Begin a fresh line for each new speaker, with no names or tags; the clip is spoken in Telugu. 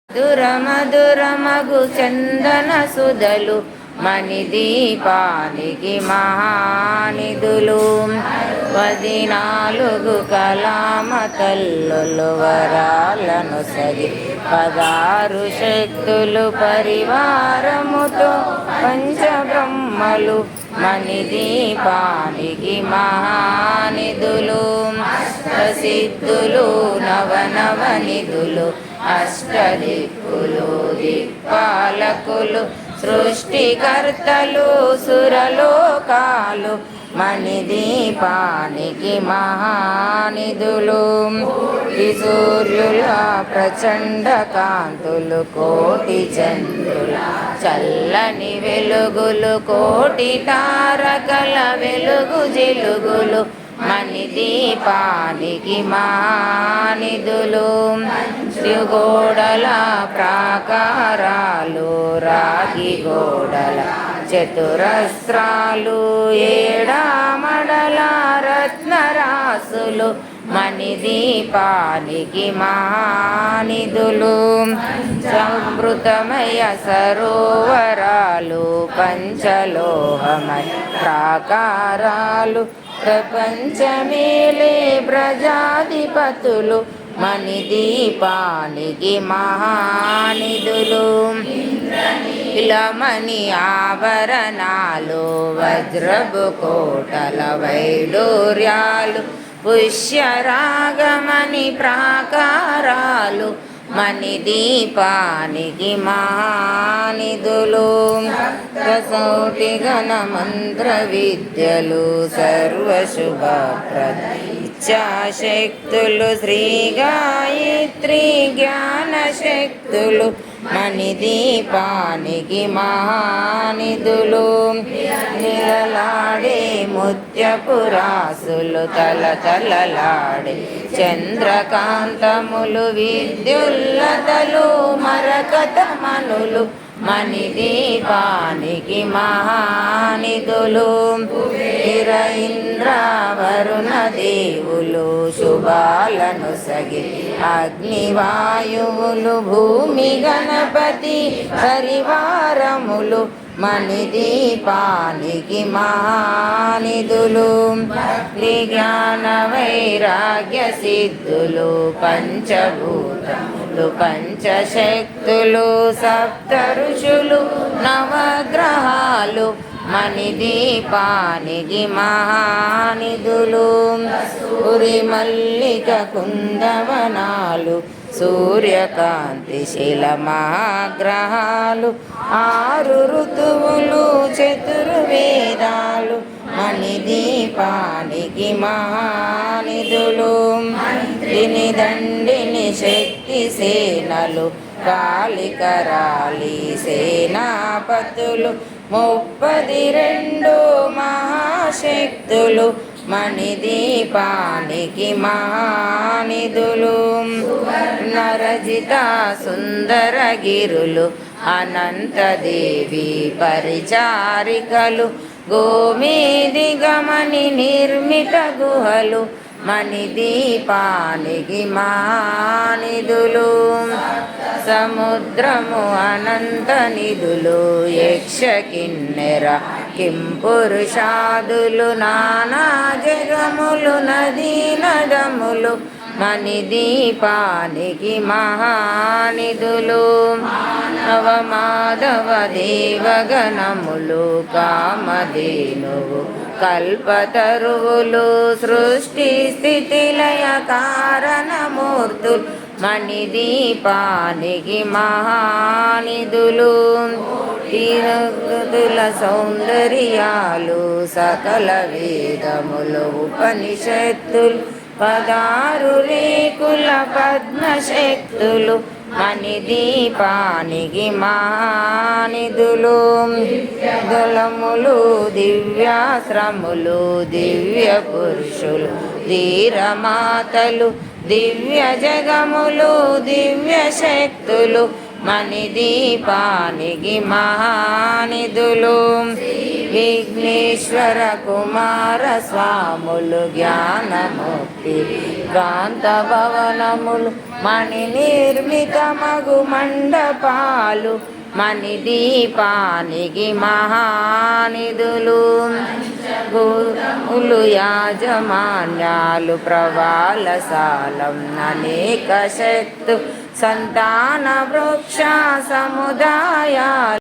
దురమధురమగు చందన సుధలు మణిదీపానికి మహానిధులు 14 కలామ తల్లులు వరాలను సగి 16 శక్తులు పరివారముతో పంచబ్రహ్మలు మణిదీపానికి మహానిధులు ప్రసిద్ధులు నవనవనిధులు అష్టదిక్కులు దిక్పాలకులు సృష్టికర్తలు సురలోకాలు మణిదీపానికి మహానిధులు సూర్యుల ప్రచండ కాంతులు కోటి చంద్రుల చల్లని వెలుగులు కోటి తారకల వెలుగు జిలుగులు మణిదీపానికి మహానిధులు గోడల ప్రాకారాలు రాగి గోడల చతురస్రాలు ఏడామడల రత్నరాసులు మణిదీపానికి మహానిధులు సంవృతమయ సరోవరాలు పంచలోహమయ ప్రాకారాలు ప్రపంచమేలే ప్రజాధిపతులు మణిదీపానికి మహానిధులు ఇలమణి ఆభరణాలు వజ్రపు కోటల వైడూర్యాలు పుష్యరాగమణి ప్రాకారాలు మణిదీపానికి మహానిధులు ప్రసౌటి గణ మంత్ర విద్యలు సర్వశుభప్రద ఇచ్ఛాశక్తులు శ్రీ గాయత్రి జ్ఞాన శక్తులు మణిదీపానికి మహానిధులు నిలలాడే ముత్యపురాసులు తలతలలాడే చంద్రకాంతములు విద్యుల్లతలు మరకతమనులు మణిదీపానికి మహానిధులు ఇంద్ర వరుణ దేవులు శుభాలను సగి అగ్నివాయువులు భూమి గణపతి పరివారములు మణిదీపానికి మహానిధులు జ్ఞాన వైరాగ్య సిద్ధులు పంచభూతములు పంచశక్తులు సప్త ఋషులు నవగ్రహాలు మణిదీపానికి మహానిధులు పురి మల్లిక కుందవనాలు సూర్యకాంతి శిల మహాగ్రహాలు 6 ఋతువులు చతుర్వేదాలు మణిదీపానికి మహానిధులు దిని దండిని శక్తి సేనలు కాళికరాలి సేనాపతులు 32 మహాశక్తులు మణిదీపానికి మహానిధులు నరజిత సుందర గిరులు అనంతదేవి పరిచారికలు గోమేది గమని నిర్మిత గుహలు మణిదీపానికి మహానిధులు సముద్రము అనంత నిధులు యక్ష కిన్నెర కింపురుషాదులు నానా జగములు నదీ నదములు మణిదీపానికి మహానిధులు నవమాధవ దేవగణములు కామధేనువు కల్పతరువులు సృష్టి స్థితి లయ కారణమూర్తులు మణిదీపానికి మహానిధులు తీరతుల సౌందర్యాలు సకల వేదములు ఉపనిషత్తులు 16 రేకుల పద్మశక్తులు మణిదీపానికి మహానిధులు దళములు దివ్యాశ్రములు దివ్య పురుషులు ధీరమాతలు దివ్య జగములు దివ్య శక్తులు మణిదీపానికి మహానిధులు. విఘ్నేశ్వర కుమార స్వాములు జ్ఞానముక్తి కాంత భవనములు మణి నిర్మితమగు మండపాలు మణిదీపానికి మహానిధులు. గురువులు యాజమాన్యాలు ప్రవాళశాలం అనేక శక్తు సంతాన వృక్ష సముదాయాలు